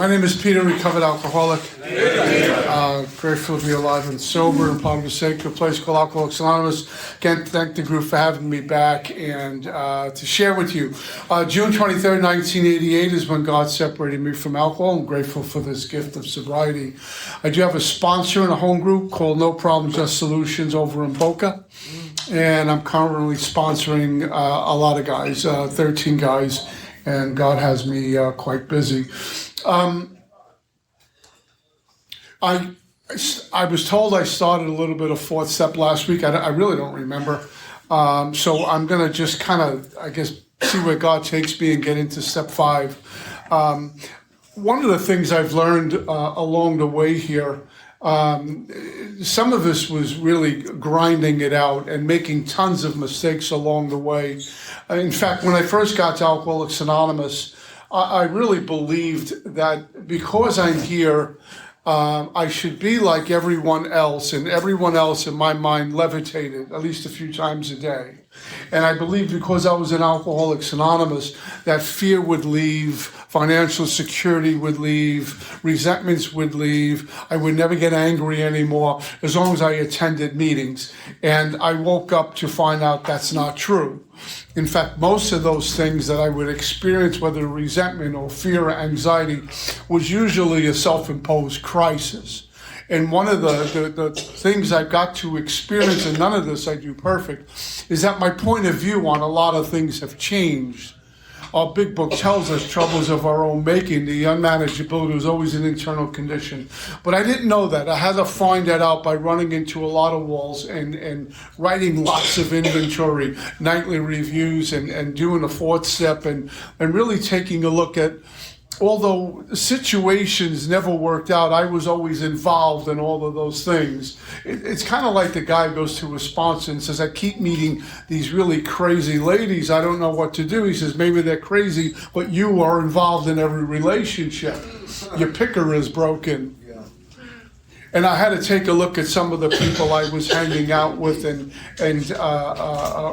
My name is Peter, recovered alcoholic. Grateful to be alive and sober and part of a sacred place called Alcoholics Anonymous. Again, thank the group for having me back and to share with you. June 23rd, 1988 is when God separated me from alcohol. I'm grateful for this gift of sobriety. I do have a sponsor in a home group called No Problem, Just Solutions over in Boca. And I'm currently sponsoring a lot of guys, 13 guys, and God has me quite busy. I was told I started a little bit of fourth step last week. I really don't remember. So I'm going to just kind of, I guess, see where God takes me and get into step 5. One of the things I've learned along the way here, some of this was really grinding it out and making tons of mistakes along the way. In fact, when I first got to Alcoholics Anonymous, I really believed that because I'm here, I should be like everyone else, and everyone else in my mind levitated at least a few times a day. And I believed because I was in Alcoholics Anonymous that fear would leave, financial security would leave, resentments would leave. I would never get angry anymore as long as I attended meetings. And I woke up to find out that's not true. In fact, most of those things that I would experience, whether resentment or fear or anxiety, was usually a self-imposed crisis. And one of the things I got to experience, and none of this I do perfect, is that my point of view on a lot of things have changed. Our big book tells us troubles of our own making. The unmanageability is always an internal condition. But I didn't know that. I had to find that out by running into a lot of walls and writing lots of inventory, nightly reviews, and doing a fourth step, and really taking a look at, although situations never worked out, I was always involved in all of those things. It's kind of like the guy goes to a sponsor and says, I keep meeting these really crazy ladies. I don't know what to do. He says, maybe they're crazy, but you are involved in every relationship. Your picker is broken. And I had to take a look at some of the people I was hanging out with and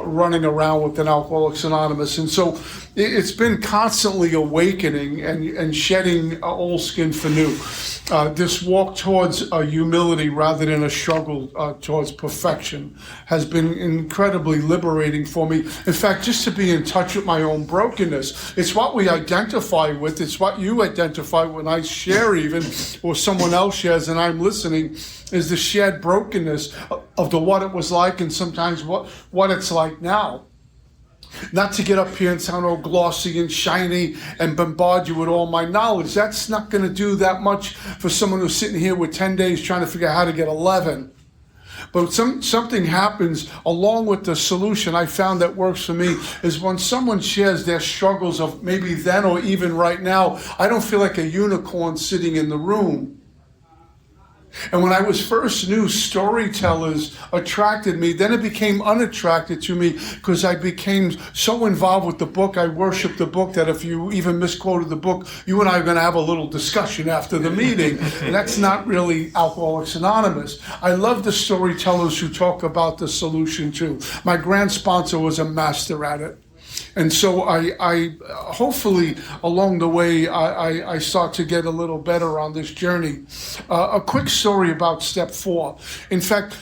running around with in Alcoholics Anonymous. And so it's been constantly awakening and shedding old skin for new. This walk towards humility rather than a struggle towards perfection has been incredibly liberating for me. In fact, just to be in touch with my own brokenness. It's what we identify with. It's what you identify when I share even, or someone else shares and I'm listening, is the shared brokenness of what it was like and sometimes what it's like now. Not to get up here and sound all glossy and shiny and bombard you with all my knowledge. That's not going to do that much for someone who's sitting here with 10 days trying to figure out how to get 11. But something happens along with the solution I found that works for me is when someone shares their struggles of maybe then or even right now, I don't feel like a unicorn sitting in the room. And when I was first new, storytellers attracted me. Then it became unattracted to me because I became so involved with the book. I worshiped the book that if you even misquoted the book, you and I are going to have a little discussion after the meeting. And that's not really Alcoholics Anonymous. I love the storytellers who talk about the solution too. My grand sponsor was a master at it. And so I hopefully along the way, I start to get a little better on this journey. A quick story about step 4. In fact,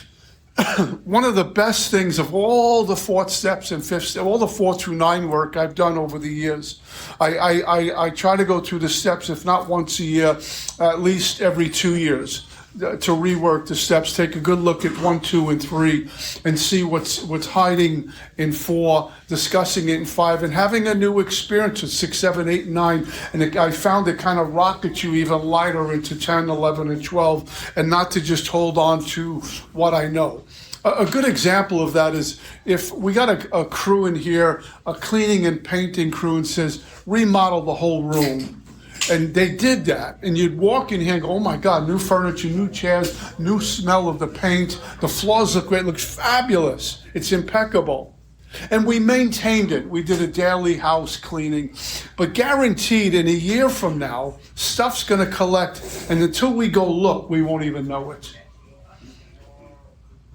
one of the best things of all the fourth steps and fifth step, all the 4 through 9 work I've done over the years, I try to go through the steps, if not once a year, at least every 2 years. To rework the steps, take a good look at 1, 2, and 3, and see what's hiding in 4, discussing it in 5, and having a new experience with 6, 7, 8, and 9. And I found it kind of rockets you even lighter into 10, 11, and 12, and not to just hold on to what I know. A good example of that is if we got a crew in here, a cleaning and painting crew, and says, remodel the whole room. And they did that. And you'd walk in here and go, oh my God, new furniture, new chairs, new smell of the paint. The floors look great. It looks fabulous. It's impeccable. And we maintained it. We did a daily house cleaning. But guaranteed in a year from now, stuff's going to collect. And until we go look, we won't even know it.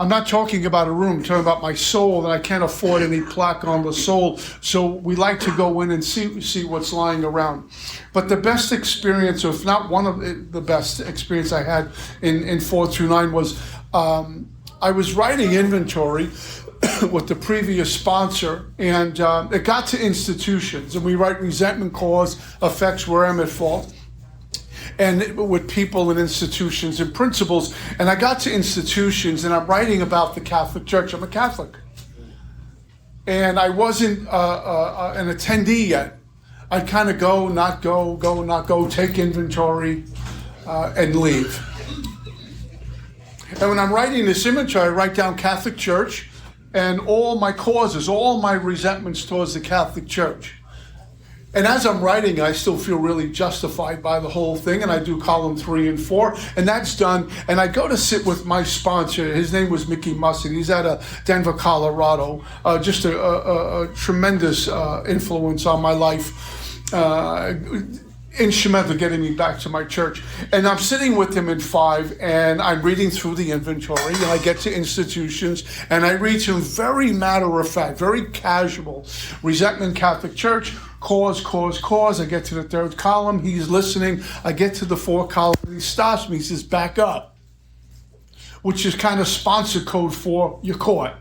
I'm not talking about a room, I'm talking about my soul, and I can't afford any plaque on the soul. So we like to go in and see what's lying around. But the best experience, or if not one of the best experience I had in 4 through 9 was I was writing inventory with the previous sponsor, and it got to institutions, and we write resentment, cause, effects, where I'm at fault, and with people and institutions and principles. And I got to institutions, and I'm writing about the Catholic Church. I'm a Catholic. And I wasn't an attendee yet. I'd kind of go, not go, take inventory, and leave. And when I'm writing this inventory, I write down Catholic Church and all my causes, all my resentments towards the Catholic Church. And as I'm writing, I still feel really justified by the whole thing, and I do column 3 and 4, and that's done. And I go to sit with my sponsor. His name was Mickey Mussett. He's out of Denver, Colorado. Just a tremendous influence on my life. Instrumental getting me back to my church. And I'm sitting with him in 5, and I'm reading through the inventory, and I get to institutions, and I read some very matter-of-fact, very casual, resentment, Catholic Church, cause. I get to the 3rd column, he's listening. I get to the 4th column, and he stops me, he says, back up, which is kind of sponsor code for you're caught.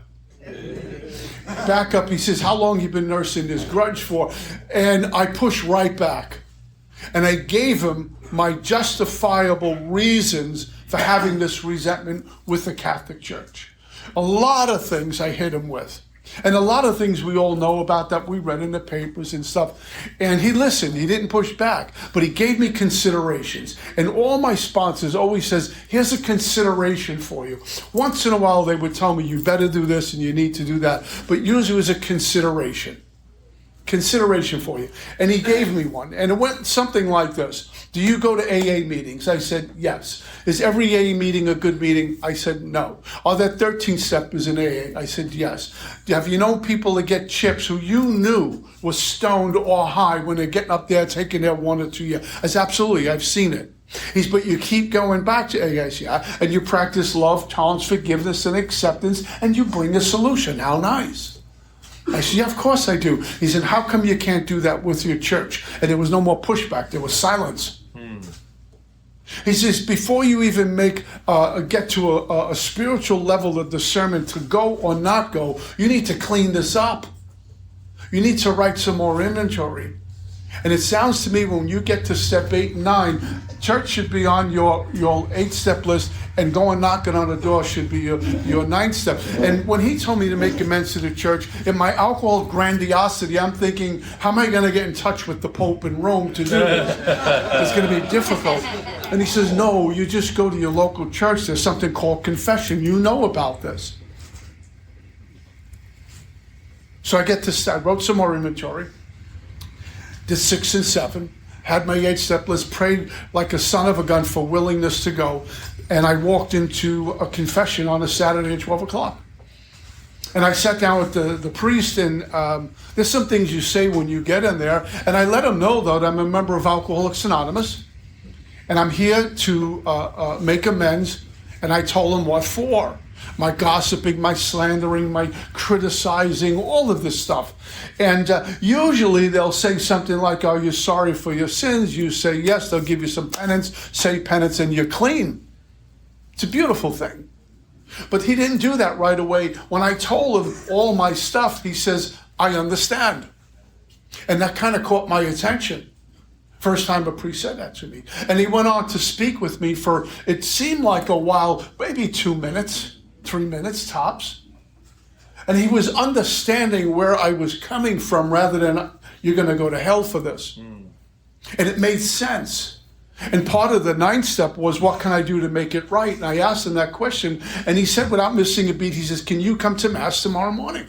Back up, he says, how long you been nursing this grudge for? And I push right back. And I gave him my justifiable reasons for having this resentment with the Catholic Church. A lot of things I hit him with. And a lot of things we all know about that we read in the papers and stuff. And he listened, he didn't push back, but he gave me considerations. And all my sponsors always says, here's a consideration for you. Once in a while they would tell me, you better do this and you need to do that. But usually it was a consideration for you. And he gave me one. And it went something like this. Do you go to AA meetings? I said, yes. Is every AA meeting a good meeting? I said, no. Are there 13 steppers in AA? I said, yes. Have you known people that get chips who you knew was stoned or high when they're getting up there taking their 1 or 2 years? I said, absolutely, I've seen it. But you keep going back to AA, yeah, and you practice love, tolerance, forgiveness, and acceptance, and you bring a solution. How nice. I said, yeah, of course I do. He said, how come you can't do that with your church? And there was no more pushback. There was silence. He says, before you even get to a spiritual level of discernment to go or not go, you need to clean this up. You need to write some more inventory. And it sounds to me when you get to step 8 and 9, church should be on your 8-step list, and going knocking on the door should be your 9th step. And when he told me to make amends to the church, in my alcohol grandiosity, I'm thinking, how am I going to get in touch with the Pope in Rome to do this? It's going to be difficult. And he says, no, you just go to your local church. There's something called confession. You know about this. So I wrote some more inventory. Did 6 and 7, had my 8-step list, prayed like a son of a gun for willingness to go, and I walked into a confession on a Saturday at 12 o'clock. And I sat down with the priest, and there's some things you say when you get in there, and I let him know, though, that I'm a member of Alcoholics Anonymous, and I'm here to make amends, and I told him what for. My gossiping, my slandering, my criticizing, all of this stuff. And usually they'll say something like, are you sorry for your sins? You say yes, they'll give you some penance, say penance, and you're clean. It's a beautiful thing. But he didn't do that right away. When I told him all my stuff, he says, I understand. And that kind of caught my attention. First time a priest said that to me. And he went on to speak with me for, it seemed like a while, maybe 2 minutes. 3 minutes tops. And he was understanding where I was coming from rather than you're going to go to hell for this. And it made sense. And part of the 9th step was, what can I do to make it right? And I asked him that question, and he said without missing a beat, he says, can you come to Mass tomorrow morning?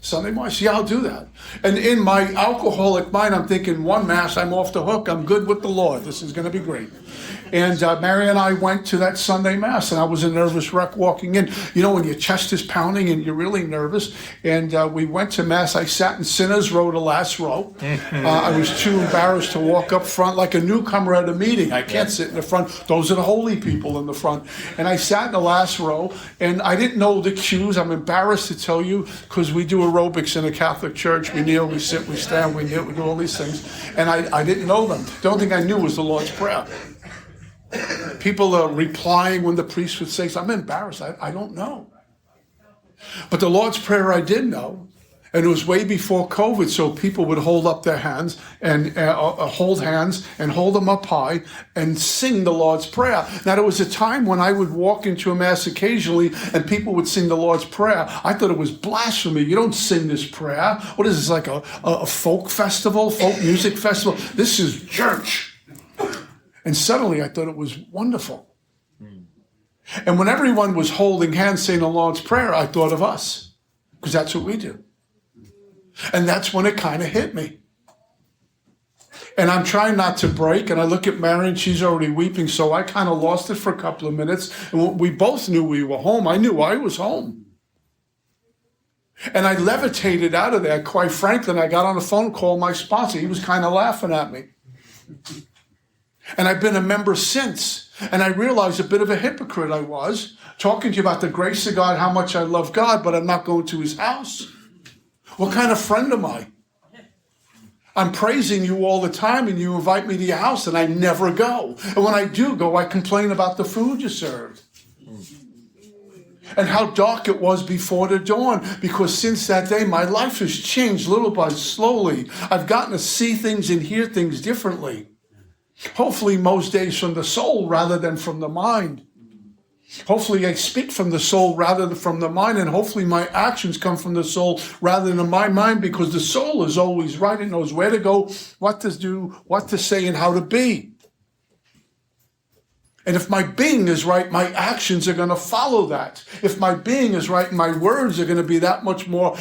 Sunday Mass, yeah, I'll do that. And in my alcoholic mind, I'm thinking, one Mass, I'm off the hook. I'm good with the Lord. This is going to be great. And Mary and I went to that Sunday Mass, and I was a nervous wreck walking in. You know, when your chest is pounding and you're really nervous. And we went to Mass. I sat in Sinners Row, the last row. I was too embarrassed to walk up front like a newcomer at a meeting. I can't sit in the front. Those are the holy people in the front. And I sat in the last row, and I didn't know the cues. I'm embarrassed to tell you, because we do aerobics in a Catholic church. We kneel, we sit, we stand, we kneel, we do all these things. And I didn't know them. The only thing I knew was the Lord's Prayer. People are replying when the priest would say, I'm embarrassed, I don't know. But the Lord's Prayer I did know, and it was way before COVID, so people would hold up their hands and hold hands and hold them up high and sing the Lord's Prayer. Now, there was a time when I would walk into a Mass occasionally and people would sing the Lord's Prayer. I thought it was blasphemy. You don't sing this prayer. What is this, like a folk festival, folk music festival? This is church. And suddenly I thought it was wonderful. And when everyone was holding hands saying the Lord's Prayer, I thought of us, because that's what we do. And that's when it kind of hit me. And I'm trying not to break, and I look at Mary, and she's already weeping, so I kind of lost it for a couple of minutes. And we both knew we were home. I knew I was home. And I levitated out of there, quite frankly, and I got on the phone, called my sponsor. He was kind of laughing at me. And I've been a member since. And I realized a bit of a hypocrite I was, talking to you about the grace of God, how much I love God, but I'm not going to his house. What kind of friend am I? I'm praising you all the time, and you invite me to your house, and I never go. And when I do go, I complain about the food you served. And how dark it was before the dawn, because since that day, my life has changed little by slowly. I've gotten to see things and hear things differently. Hopefully most days from the soul rather than from the mind. Hopefully I speak from the soul rather than from the mind, and hopefully my actions come from the soul rather than my mind, because the soul is always right. It knows where to go, what to do, what to say, and how to be. And if my being is right, my actions are going to follow that. If my being is right, my words are going to be that much more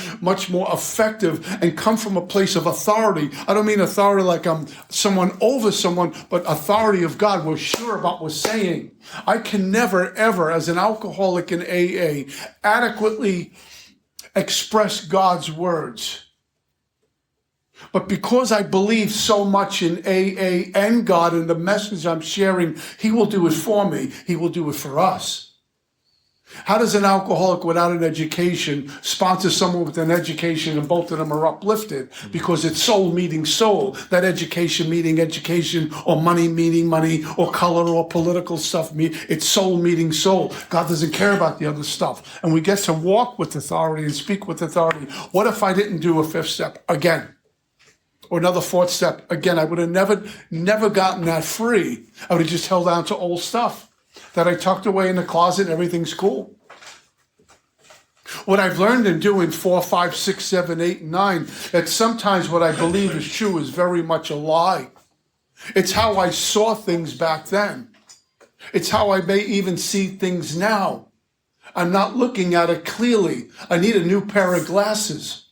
effective and come from a place of authority. I don't mean authority like I'm someone over someone, but authority of God. We're sure about what we're saying. I can never, ever, as an alcoholic in AA, adequately express God's words. But because I believe so much in AA and God and the message I'm sharing, he will do it for me. He will do it for us. How does an alcoholic without an education sponsor someone with an education and both of them are uplifted? Because it's soul meeting soul. That education meeting education, or money meeting money, or color or political stuff. It's soul meeting soul. God doesn't care about the other stuff. And we get to walk with authority and speak with authority. What if I didn't do a fifth step again? Or another fourth step. Again, I would have never gotten that free. I would have just held on to old stuff that I tucked away in the closet and everything's cool. What I've learned in doing 4, 5, 6, 7, 8, and 9, that sometimes what I believe is true is very much a lie. It's how I saw things back then. It's how I may even see things now. I'm not looking at it clearly. I need a new pair of glasses.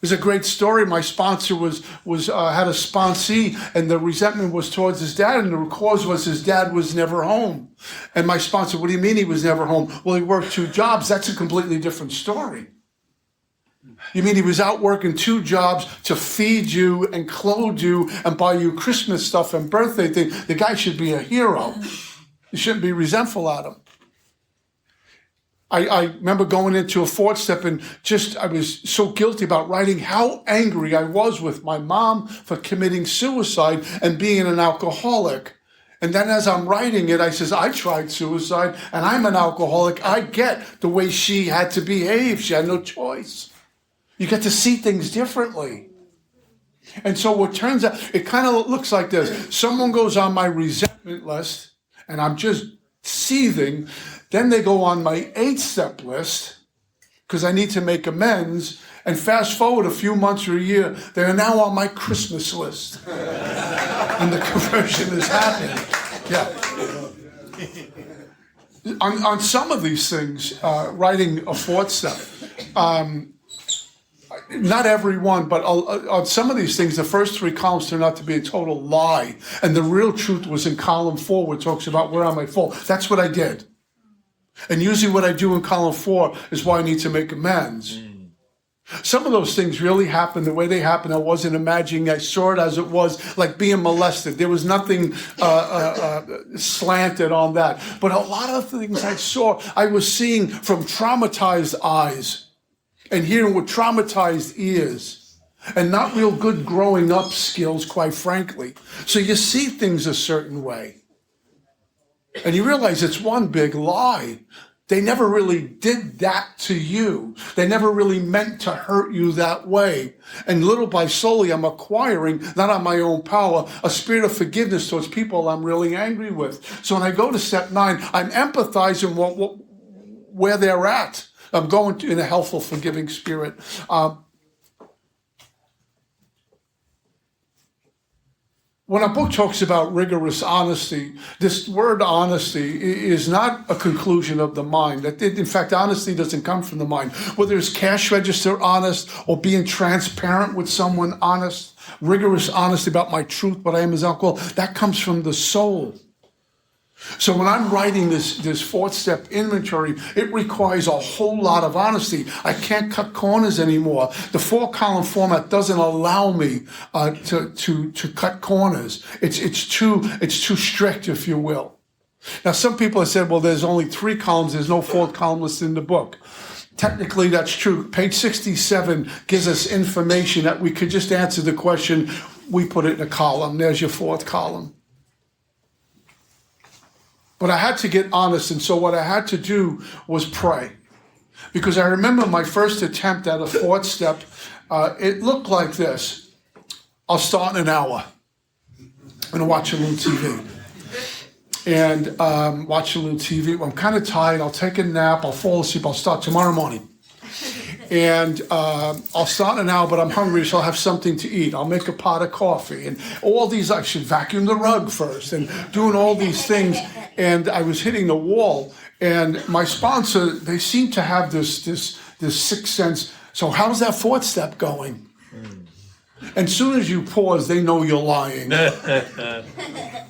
There's a great story. My sponsor had a sponsee, and the resentment was towards his dad, and the cause was his dad was never home. And my sponsor, what do you mean he was never home? Well, he worked 2 jobs. That's a completely different story. You mean he was out working 2 jobs to feed you and clothe you and buy you Christmas stuff and birthday things? The guy should be a hero. You shouldn't be resentful at him. I remember going into a fourth step and I was so guilty about writing how angry I was with my mom for committing suicide and being an alcoholic. And then as I'm writing it, I says, I tried suicide and I'm an alcoholic. I get the way she had to behave. She had no choice. You get to see things differently. And so what turns out, it kind of looks like this. Someone goes on my resentment list and I'm just seething. Then they go on my 8-step list because I need to make amends. And fast forward a few months or a year, they are now on my Christmas list. And the conversion is happening. Yeah. On some of these things, writing a fourth step, not everyone, but on some of these things, the first three columns turned out to be a total lie. And the real truth was in column 4, where it talks about where I might fall. That's what I did. And usually what I do in column 4 is why I need to make amends. Some of those things really happened the way they happened. I wasn't imagining. I saw it as it was, like being molested. There was nothing slanted on that. But a lot of things I saw, I was seeing from traumatized eyes and hearing with traumatized ears, and not real good growing up skills, quite frankly. So you see things a certain way. And you realize it's one big lie. They never really did that to you. They never really meant to hurt you that way. And little by slowly, I'm acquiring, not on my own power, a spirit of forgiveness towards people I'm really angry with. So when I go to step 9, I'm empathizing where they're at. I'm going in a helpful, forgiving spirit. When a book talks about rigorous honesty, this word honesty is not a conclusion of the mind. In fact, honesty doesn't come from the mind. Whether it's cash register honest or being transparent with someone honest, rigorous honesty about my truth, what I am as alcohol, that comes from the soul. So when I'm writing this 4th step inventory, it requires a whole lot of honesty. I can't cut corners anymore. The 4-column format doesn't allow me to cut corners. It's too strict, if you will. Now, some people have said, well, there's only 3 columns. There's no 4th column listed in the book. Technically, that's true. Page 67 gives us information that we could just answer the question. We put it in a column. There's your 4th column. But I had to get honest, and so what I had to do was pray. Because I remember my first attempt at a 4th step, it looked like this. I'll start in an hour. I'm going to watch a little TV. And watch a little TV. I'm kind of tired. I'll take a nap. I'll fall asleep. I'll start tomorrow morning. And I'll start in an hour, but I'm hungry, so I'll have something to eat. I'll make a pot of coffee. And all these, I should vacuum the rug first and doing all these things. And I was hitting the wall. And my sponsor, they seem to have this sixth sense. So how's that 4th step going? And as soon as you pause, they know you're lying.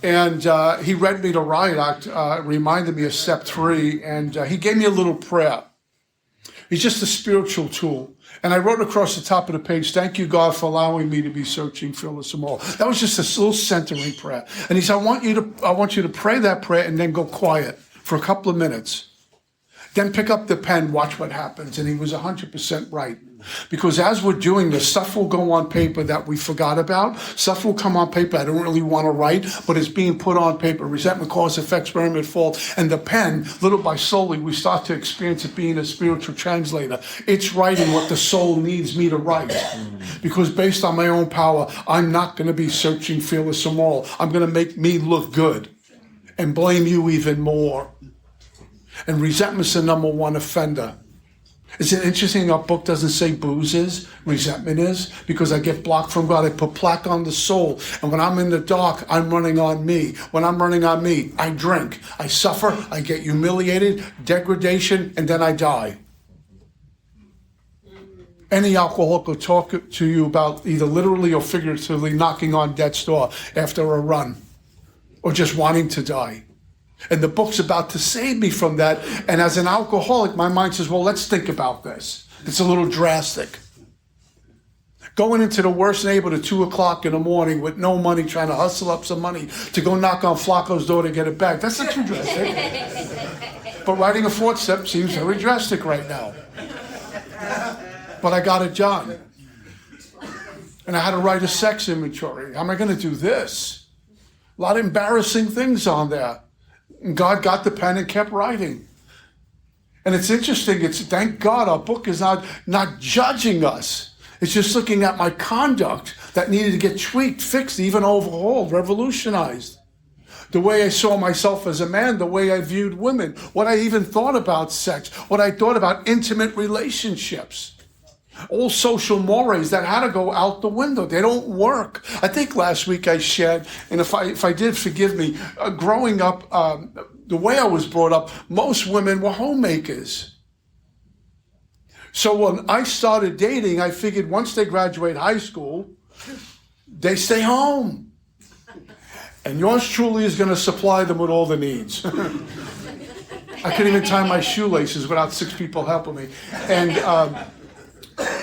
And he read me the riot act, reminded me of step 3, and he gave me a little prayer. He's just a spiritual tool. And I wrote across the top of the page, thank you, God, for allowing me to be searching, fearless, and all. That was just a little centering prayer. And he said, I want you to pray that prayer and then go quiet for a couple of minutes. Then pick up the pen, watch what happens. And he was 100% right. Because as we're doing this, stuff will go on paper that we forgot about. Stuff will come on paper I don't really want to write, but it's being put on paper. Resentment, cause, effect, experiment, fault. And the pen, little by slowly, we start to experience it being a spiritual translator. It's writing what the soul needs me to write. Because based on my own power, I'm not going to be searching, fearless, and moral. I'm going to make me look good and blame you even more. And resentment's the number 1 offender. Is it interesting our book doesn't say booze is, resentment is? Because I get blocked from God. I put plaque on the soul. And when I'm in the dark, I'm running on me. When I'm running on me, I drink. I suffer. I get humiliated, degradation, and then I die. Any alcoholic will talk to you about either literally or figuratively knocking on death's door after a run or just wanting to die. And the book's about to save me from that. And as an alcoholic, my mind says, well, let's think about this. It's a little drastic. Going into the worst neighborhood at 2 o'clock in the morning with no money, trying to hustle up some money to go knock on Flacco's door to get it back. That's not too drastic. But writing a 4th step seems very drastic right now. But I got it done. And I had to write a sex inventory. How am I going to do this? A lot of embarrassing things on there. And God got the pen and kept writing. And it's interesting. Thank God our book is not judging us. It's just looking at my conduct that needed to get tweaked, fixed, even overhauled, revolutionized. The way I saw myself as a man, the way I viewed women, what I even thought about sex, what I thought about intimate relationships. All social mores that had to go out the window. They don't work. I think last week I shared, and if I did, forgive me, growing up, the way I was brought up, most women were homemakers. So when I started dating, I figured once they graduate high school, they stay home. And yours truly is going to supply them with all the needs. I couldn't even tie my shoelaces without 6 people helping me. And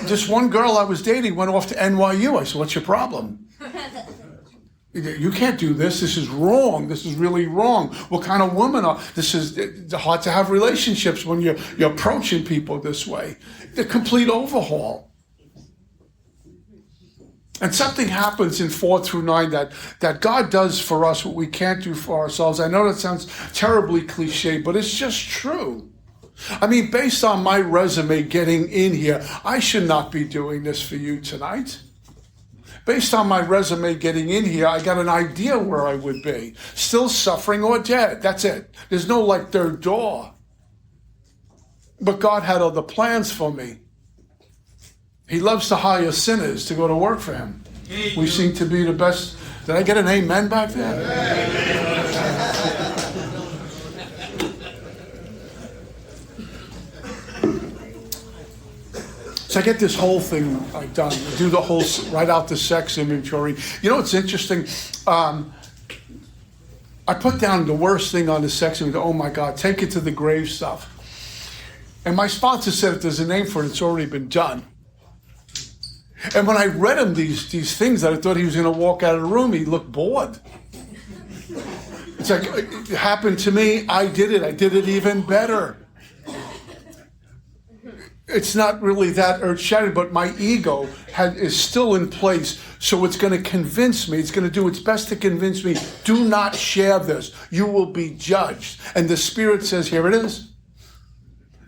this one girl I was dating went off to NYU. I said, what's your problem? You can't do this. This is wrong. This is really wrong. What kind of woman are? This is it's hard to have relationships when you're approaching people this way. The complete overhaul. And something happens in 4 through 9 that God does for us what we can't do for ourselves. I know that sounds terribly cliche, but it's just true. I mean, based on my resume getting in here, I should not be doing this for you tonight. Based on my resume getting in here, I got an idea where I would be. Still suffering or dead. That's it. There's no third door. But God had other plans for me. He loves to hire sinners to go to work for him. We seem to be the best. Did I get an amen back there? So I get this whole thing done. I do the whole, write out the sex inventory. You know what's interesting? I put down the worst thing on the sex inventory. Oh my God, take it to the grave stuff. And my sponsor said if there's a name for it, it's already been done. And when I read him these things that I thought he was going to walk out of the room, he looked bored. It's like, it happened to me, I did it even better. It's not really that earth-shattering, but my ego is still in place, so it's going to convince me, it's going to do its best to convince me, do not share this. You will be judged. And the Spirit says, here it is.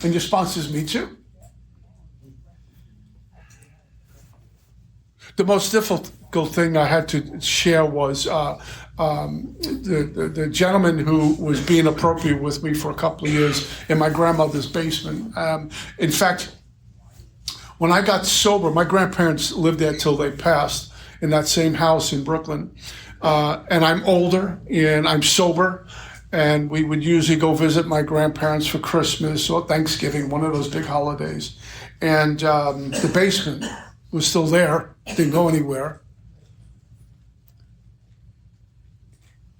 And your sponsors, me too. The most difficult thing I had to share was the gentleman who was being appropriate with me for a couple of years in my grandmother's basement. In fact, when I got sober, my grandparents lived there till they passed in that same house in Brooklyn. And I'm older and I'm sober. And we would usually go visit my grandparents for Christmas or Thanksgiving, one of those big holidays. And the basement was still there, didn't go anywhere.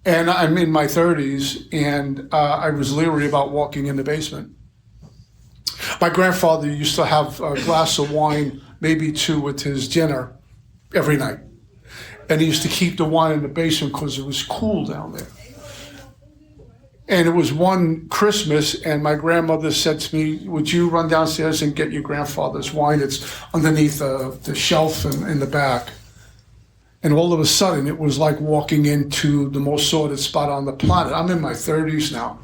And I'm in my 30s, and I was leery about walking in the basement. My grandfather used to have a glass of wine, maybe 2 with his dinner every night. And he used to keep the wine in the basement because it was cool down there. And it was one Christmas, and my grandmother said to me, would you run downstairs and get your grandfather's wine? It's underneath the shelf in the back. And all of a sudden, it was like walking into the most sordid spot on the planet. I'm in my 30s now.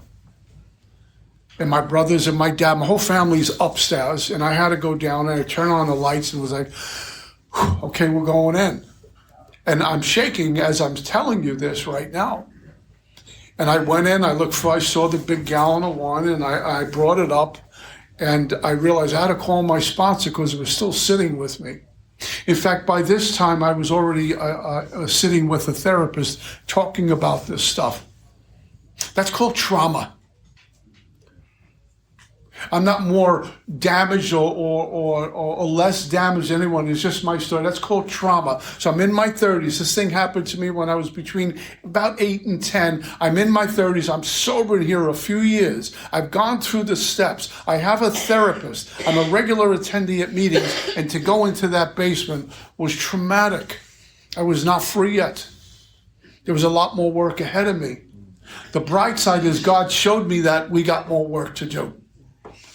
And my brothers and my dad, my whole family's upstairs, and I had to go down, and I turned on the lights and was like, okay, we're going in. And I'm shaking as I'm telling you this right now. And I went in, I saw the big gallon of wine, and I brought it up, and I realized I had to call my sponsor because it was still sitting with me. In fact, by this time, I was already sitting with a therapist talking about this stuff. That's called trauma. I'm not more damaged or less damaged than anyone. It's just my story. That's called trauma. So I'm in my 30s. This thing happened to me when I was between about 8 and 10. I'm in my 30s. I'm sober here a few years. I've gone through the steps. I have a therapist. I'm a regular attendee at meetings. And to go into that basement was traumatic. I was not free yet. There was a lot more work ahead of me. The bright side is God showed me that we got more work to do.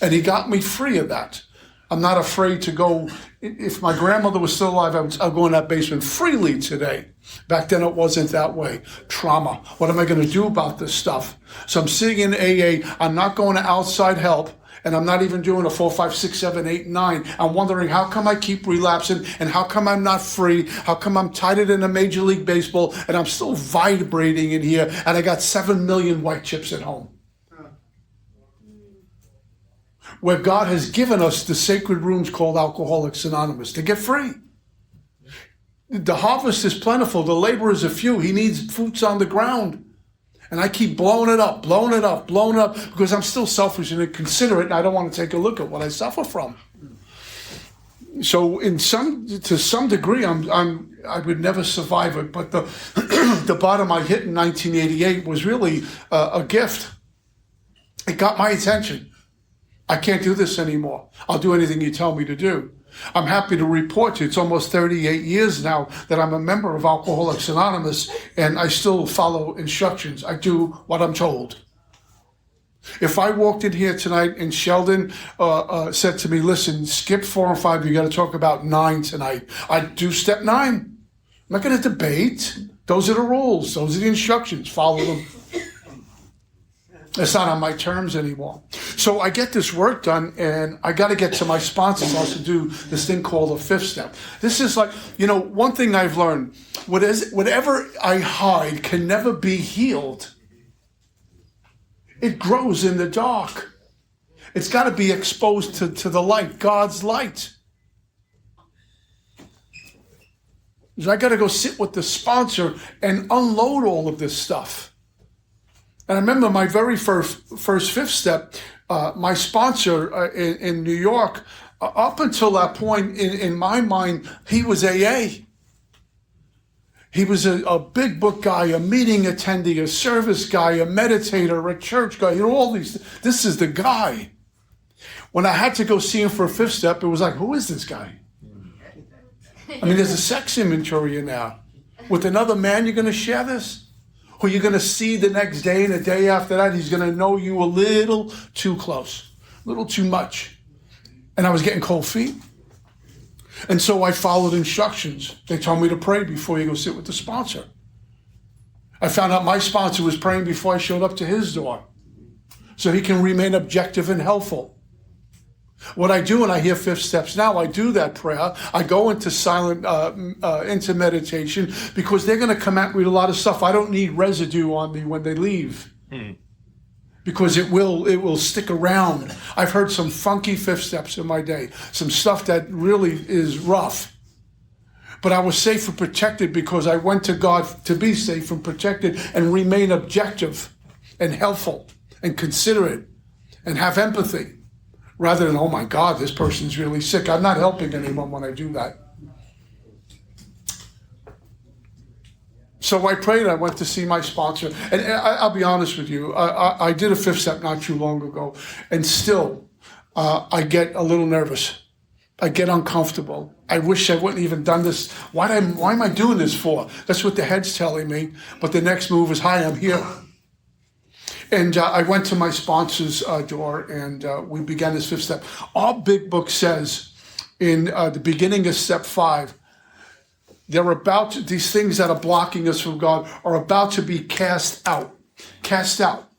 And he got me free of that. I'm not afraid to go. If my grandmother was still alive, I'll go in that basement freely today. Back then it wasn't that way. Trauma. What am I going to do about this stuff? So I'm sitting in AA. I'm not going to outside help. And I'm not even doing a 4, 5, 6, 7, 8, 9. I'm wondering how come I keep relapsing and how come I'm not free? How come I'm tighter than a Major League Baseball and I'm still vibrating in here and I got 7 million white chips at home? Where God has given us the sacred rooms called Alcoholics Anonymous to get free. The harvest is plentiful. The laborers are few. He needs boots on the ground. And I keep blowing it up because I'm still selfish and inconsiderate and I don't want to take a look at what I suffer from. So to some degree, I would never survive it. But the the bottom I hit in 1988 was really a gift. It got my attention. I can't do this anymore. I'll do anything you tell me to do. I'm happy to report to you, it's almost 38 years now that I'm a member of Alcoholics Anonymous, and I still follow instructions. I do what I'm told. If I walked in here tonight and Sheldon said to me, listen, skip 4 and 5, you got to talk about 9 tonight, I'd do step 9. I'm not going to debate. Those are the rules. Those are the instructions. Follow them. It's not on my terms anymore. So I get this work done, and I got to get to my sponsors also do this thing called a 5th step. This is like, one thing I've learned, whatever I hide can never be healed. It grows in the dark. It's got to be exposed to the light, God's light. So I got to go sit with the sponsor and unload all of this stuff. And I remember my very first 5th step, my sponsor in New York, up until that point, in my mind, he was AA. He was a big book guy, a meeting attendee, a service guy, a meditator, a church guy, all these. This is the guy. When I had to go see him for a 5th step, it was like, who is this guy? I mean, there's a sex inventory in there. With another man, you're going to share this? Who you're going to see the next day and the day after that, he's going to know you a little too close, a little too much. And I was getting cold feet. And so I followed instructions. They told me to pray before you go sit with the sponsor. I found out my sponsor was praying before I showed up to his door, so he can remain objective and helpful. What I do when I hear 5th steps now, I do that prayer. I go into silent, into meditation, because they're going to come at me with a lot of stuff. I don't need residue on me when they leave, because it will stick around. I've heard some funky 5th steps in my day, some stuff that really is rough. But I was safe and protected because I went to God to be safe and protected and remain objective and helpful and considerate and have empathy. Rather than, oh my God, this person's really sick. I'm not helping anyone when I do that. So I prayed, I went to see my sponsor. And I'll be honest with you, I did a 5th step not too long ago. And still, I get a little nervous. I get uncomfortable. I wish I wouldn't even done this. Why am I doing this for? That's what the head's telling me. But the next move is, hi, I'm here. And I went to my sponsor's door, and we began this 5th step. Our big book says in the beginning of step 5, these things that are blocking us from God are about to be cast out. Cast out.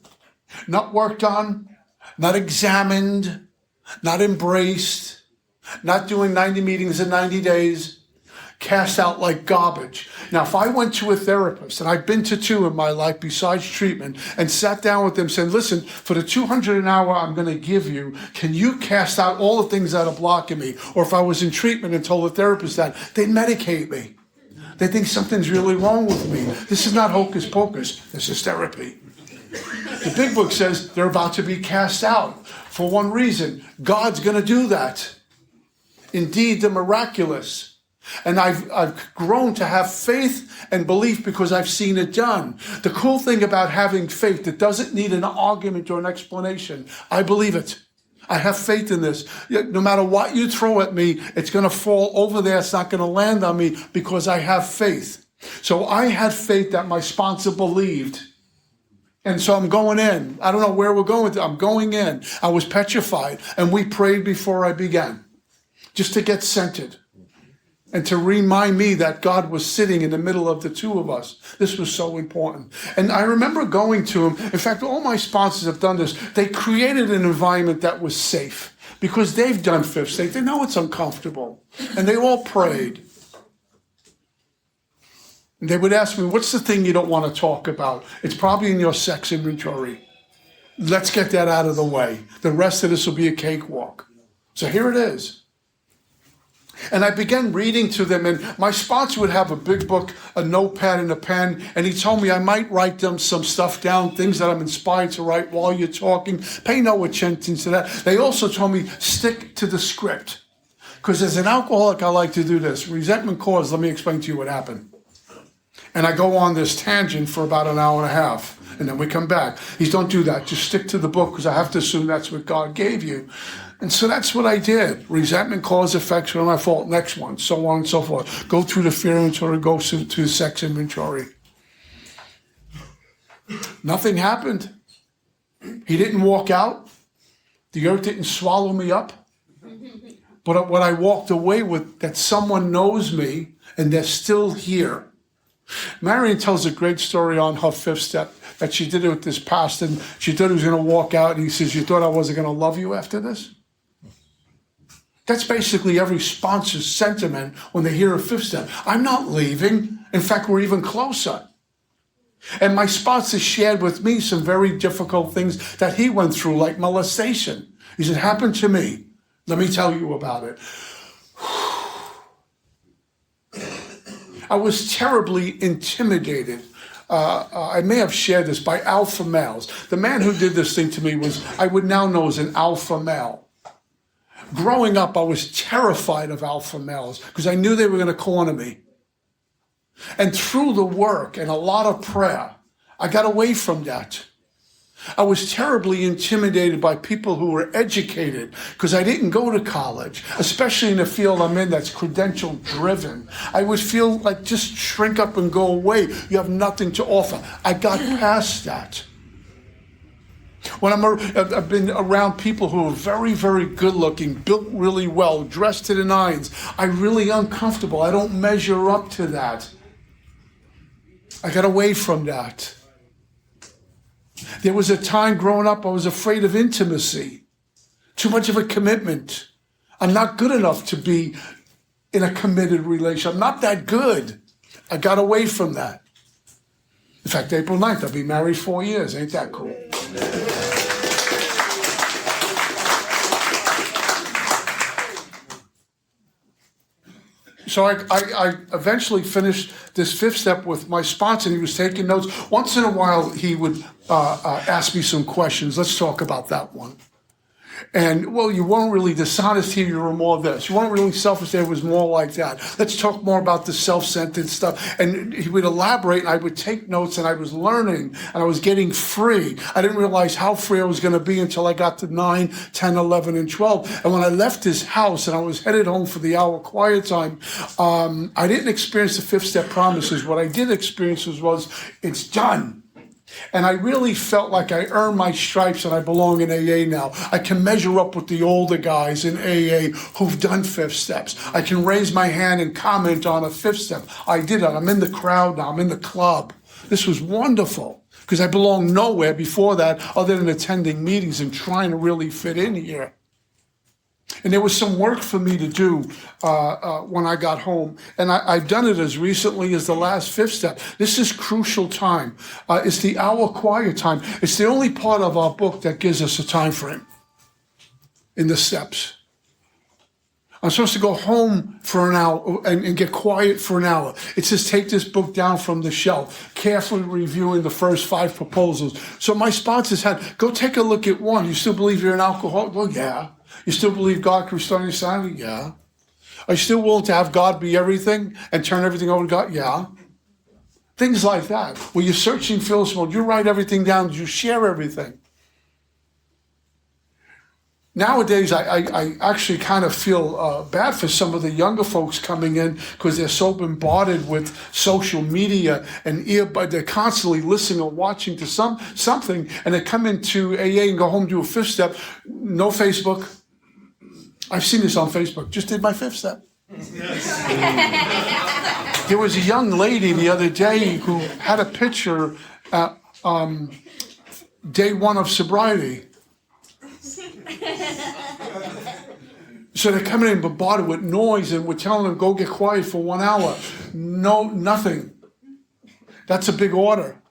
Not worked on, not examined, not embraced, not doing 90 meetings in 90 days. Cast out like garbage. Now, if I went to a therapist, and I've been to 2 in my life besides treatment, and sat down with them saying, listen, for the $200 an hour I'm going to give you, can you cast out all the things that are blocking me? Or if I was in treatment and told the therapist that, they'd medicate me. They think something's really wrong with me. This is not hocus pocus. This is therapy. The big book says they're about to be cast out for one reason. God's going to do that. Indeed, the miraculous. And I've grown to have faith and belief because I've seen it done. The cool thing about having faith, it doesn't need an argument or an explanation. I believe it. I have faith in this. No matter what you throw at me, it's going to fall over there. It's not going to land on me because I have faith. So I had faith that my sponsor believed. And so I'm going in. I don't know where we're going. I'm going in. I was petrified. And we prayed before I began, just to get centered. And to remind me that God was sitting in the middle of the 2 of us. This was so important. And I remember going to him. In fact, all my sponsors have done this. They created an environment that was safe because they've done 5th step. They know it's uncomfortable. And they all prayed. And they would ask me, what's the thing you don't want to talk about? It's probably in your sex inventory. Let's get that out of the way. The rest of this will be a cakewalk. So here it is. And I began reading to them, and my sponsor would have a big book, a notepad, and a pen, and he told me I might write them some stuff down, things that I'm inspired to write while you're talking. Pay no attention to that. They also told me stick to the script. Because as an alcoholic, I like to do this. Resentment caused, let me explain to you what happened. And I go on this tangent for about an hour and a half. And then we come back. He's, don't do that. Just stick to the book, because I have to assume that's what God gave you. And so that's what I did. Resentment, cause, effects, what my fault, next one, so on and so forth. Go through the fear inventory, go to the sex inventory. Nothing happened. He didn't walk out. The earth didn't swallow me up. But what I walked away with, that someone knows me and they're still here. Marion tells a great story on her fifth step, that she did it with this pastor, and she thought he was going to walk out, and he says, you thought I wasn't going to love you after this? That's basically every sponsor's sentiment when they hear a fifth step. I'm not leaving. In fact, we're even closer. And my sponsor shared with me some very difficult things that he went through, like molestation. He said, happened to me. Let me tell you about it. I was terribly intimidated. I may have shared this, by alpha males. The man who did this thing to me was, I would now know as an alpha male. Growing up, I was terrified of alpha males because I knew they were going to corner me. And through the work and a lot of prayer, I got away from that. I was terribly intimidated by people who were educated because I didn't go to college, especially in the field I'm in that's credential driven. I would feel like just shrink up and go away. You have nothing to offer. I got past that. When I've been around people who are very, very good looking, built really well, dressed to the nines, I'm really uncomfortable. I don't measure up to that. I got away from that. There was a time growing up I was afraid of intimacy. Too much of a commitment. I'm not good enough to be in a committed relationship. I'm not that good. I got away from that. In fact, April 9th, I'll be married 4 years. Ain't that cool? So I eventually finished this fifth step with my sponsor, and he was taking notes. Once in a while, he would ask me some questions. Let's talk about that one. And, well, you weren't really dishonest here, you were more this. You weren't really selfish there, it was more like that. Let's talk more about the self-centered stuff. And he would elaborate, and I would take notes, and I was learning, and I was getting free. I didn't realize how free I was going to be until I got to 9, 10, 11, and 12. And when I left his house, and I was headed home for the hour quiet time, I didn't experience the fifth step promises. What I did experience was it's done. And I really felt like I earned my stripes and I belong in AA now. I can measure up with the older guys in AA who've done fifth steps. I can raise my hand and comment on a fifth step. I did it. I'm in the crowd now. I'm in the club. This was wonderful because I belonged nowhere before that other than attending meetings and trying to really fit in here. And there was some work for me to do when I got home. And I've done it as recently as the last fifth step. This is crucial time. It's the hour quiet time. It's the only part of our book that gives us a time frame in the steps. I'm supposed to go home for an hour and get quiet for an hour. It says take this book down from the shelf, carefully reviewing the first 5 proposals. So my sponsors had, go take a look at one. You still believe you're an alcoholic? Well, yeah. You still believe God can restore your sanity? Yeah. Are you still willing to have God be everything and turn everything over to God? Yeah. Things like that. When you're searching fearless mode, you write everything down, you share everything. Nowadays, I actually kind of feel bad for some of the younger folks coming in because they're so bombarded with social media and they're constantly listening or watching to something, and they come into AA and go home, do a fifth step, no Facebook. I've seen this on Facebook. Just did my fifth step. There was a young lady the other day who had a picture day 1 of sobriety. So they're coming in bombarded with noise and we're telling them, go get quiet for 1 hour. No, nothing. That's a big order.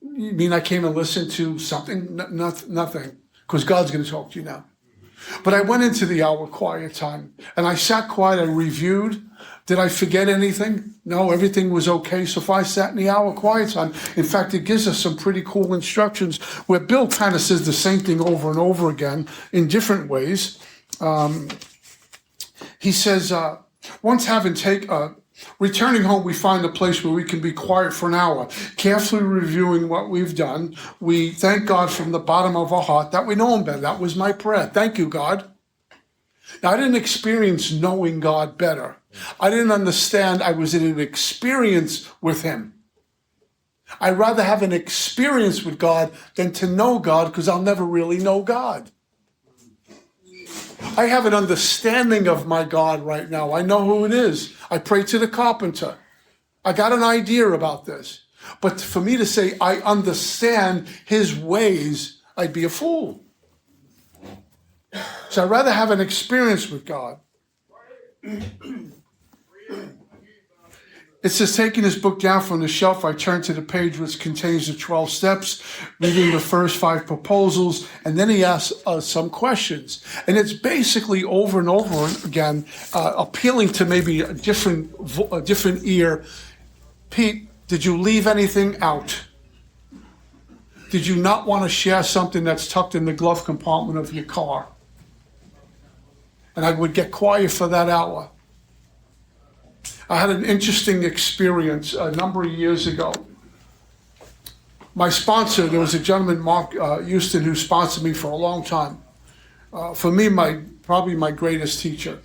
You mean I came and listened to something? Nothing. Because God's going to talk to you now. But I went into the hour quiet time and I sat quiet. I reviewed. Did I forget anything? No, everything was okay. So if I sat in the hour quiet time, in fact, it gives us some pretty cool instructions where Bill kind of says the same thing over and over again in different ways. He says, returning home, we find a place where we can be quiet for an hour, carefully reviewing what we've done. We thank God from the bottom of our heart that we know him better. That was my prayer. Thank you, God. Now, I didn't experience knowing God better. I didn't understand I was in an experience with him. I'd rather have an experience with God than to know God, because I'll never really know God. I have an understanding of my God right now. I know who it is. I pray to the carpenter. I got an idea about this. But for me to say I understand his ways, I'd be a fool. So I'd rather have an experience with God. It says, taking this book down from the shelf, I turned to the page which contains the 12 steps, reading the first 5 proposals, and then he asks some questions. And it's basically over and over again, appealing to maybe a different ear. Pete, did you leave anything out? Did you not want to share something that's tucked in the glove compartment of your car? And I would get quiet for that hour. I had an interesting experience a number of years ago. My sponsor, there was a gentleman, Mark Houston, who sponsored me for a long time. For me, probably my greatest teacher.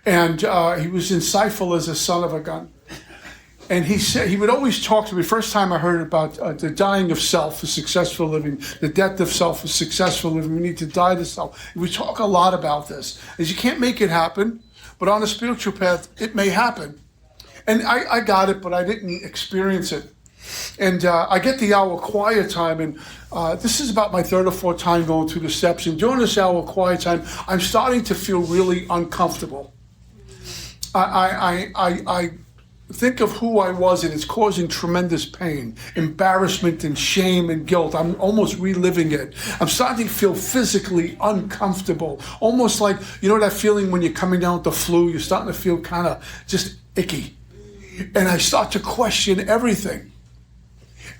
And he was insightful as a son of a gun. And he said, he would always talk to me. First time I heard about the dying of self for successful living, the death of self for successful living. We need to die to self. We talk a lot about this. As you can't make it happen, but on a spiritual path, it may happen. And I got it, but I didn't experience it. And I get the hour quiet time, and this is about my 3rd or 4th time going through the steps. And during this hour quiet time, I'm starting to feel really uncomfortable. I think of who I was, and it's causing tremendous pain, embarrassment and shame and guilt. I'm almost reliving it. I'm starting to feel physically uncomfortable, almost like, you know that feeling when you're coming down with the flu, you're starting to feel kind of just icky. And I start to question everything.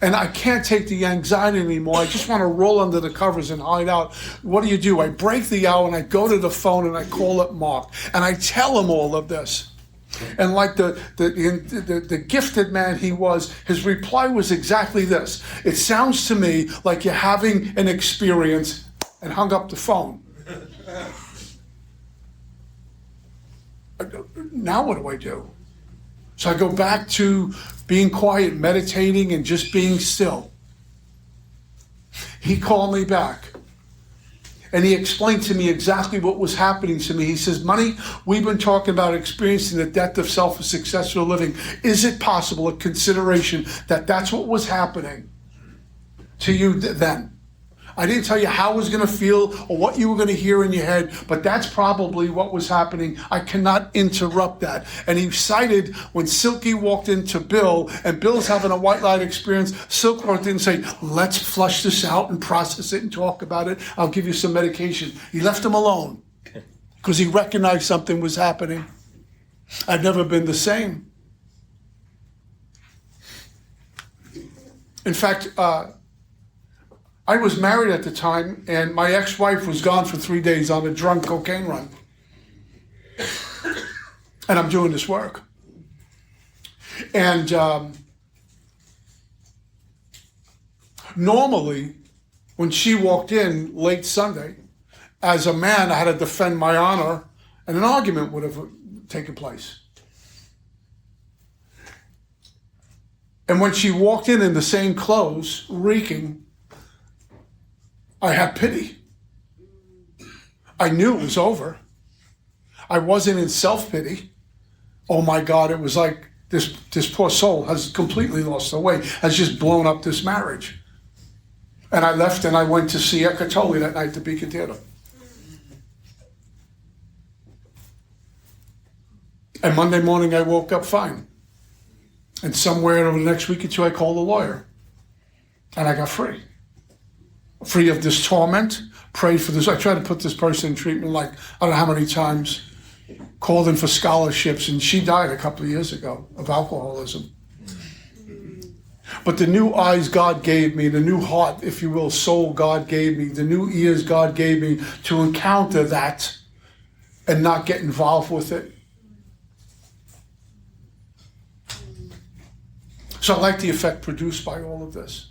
And I can't take the anxiety anymore. I just want to roll under the covers and hide out. What do? I break the hour and I go to the phone and I call up Mark. And I tell him all of this. And like the gifted man he was, his reply was exactly this. It sounds to me like you're having an experience, and hung up the phone. Now what do I do? So I go back to being quiet, meditating, and just being still. He called me back. And he explained to me exactly what was happening to me. He says, Money, we've been talking about experiencing the death of self for successful living. Is it possible, a consideration, that that's what was happening to you then? I didn't tell you how I was going to feel or what you were going to hear in your head, but that's probably what was happening. I cannot interrupt that. And he cited when Silky walked into Bill, and Bill's having a white light experience. Silk walked in and said, let's flush this out and process it and talk about it. I'll give you some medication. He left him alone because he recognized something was happening. I've never been the same. In fact, I was married at the time, and my ex-wife was gone for 3 days on a drunk cocaine run. And I'm doing this work. And normally, when she walked in late Sunday, as a man, I had to defend my honor, and an argument would have taken place. And when she walked in the same clothes, reeking, I had pity. I knew it was over. I wasn't in self-pity. Oh my God, it was like this poor soul has completely lost her way, has just blown up this marriage. And I left and I went to see Eckhart Tolle that night at the Beacon Theater. And Monday morning I woke up fine. And somewhere over the next week or two I called a lawyer. And I got free. Free of this torment, prayed for this. I tried to put this person in treatment like, I don't know how many times, called in for scholarships, and she died a couple of years ago of alcoholism. But the new eyes God gave me, the new heart, if you will, soul God gave me, the new ears God gave me to encounter that and not get involved with it. So I like the effect produced by all of this.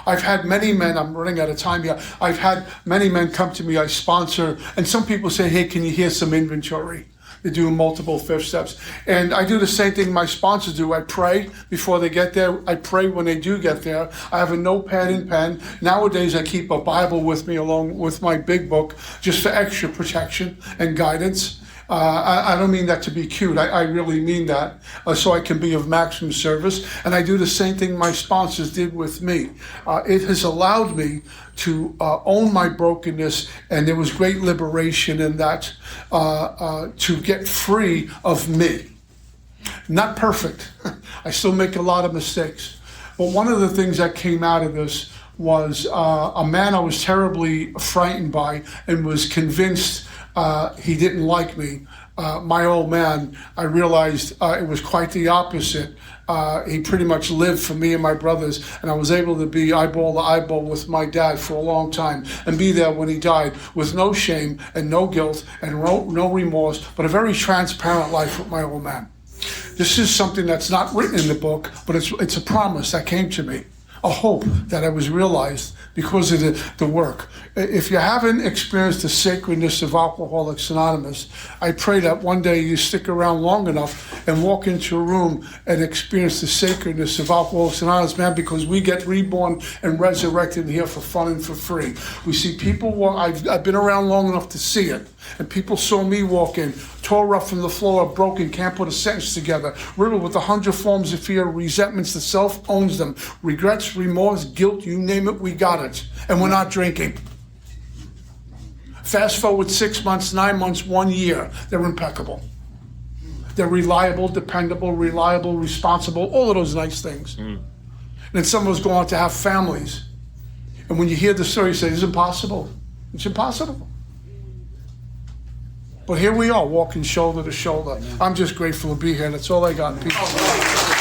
I've had many men, I'm running out of time here, I've had many men come to me, I sponsor, and some people say, hey, can you hear some inventory? They do multiple fifth steps. And I do the same thing my sponsors do. I pray before they get there. I pray when they do get there. I have a notepad and pen. Nowadays, I keep a Bible with me along with my big book, just for extra protection and guidance. I don't mean that to be cute. I really mean that, so I can be of maximum service. And I do the same thing my sponsors did with me. It has allowed me to own my brokenness, and there was great liberation in that, to get free of me. Not perfect. I still make a lot of mistakes. But one of the things that came out of this was a man I was terribly frightened by and was convinced he didn't like me. My old man, I realized it was quite the opposite. He pretty much lived for me and my brothers, and I was able to be eyeball to eyeball with my dad for a long time and be there when he died with no shame and no guilt and no remorse, but a very transparent life with my old man. This is something that's not written in the book, but it's a promise that came to me, a hope that I was realized because of the work. If you haven't experienced the sacredness of Alcoholics Anonymous, I pray that one day you stick around long enough and walk into a room and experience the sacredness of Alcoholics Anonymous, man, because we get reborn and resurrected here for fun and for free. We see people walk, I've been around long enough to see it, and people saw me walk in, tore up from the floor, broken, can't put a sentence together, riddled with 100 forms of fear, resentments, the self owns them, regrets, remorse, guilt, you name it, we got it. And we're not drinking. Fast forward 6 months, 9 months, 1 year, they're impeccable. They're reliable, dependable, reliable, responsible, all of those nice things. And then some of us go on to have families. And when you hear the story, you say, it's impossible. It's impossible. But here we are, walking shoulder to shoulder. I'm just grateful to be here. That's all I got. Peace.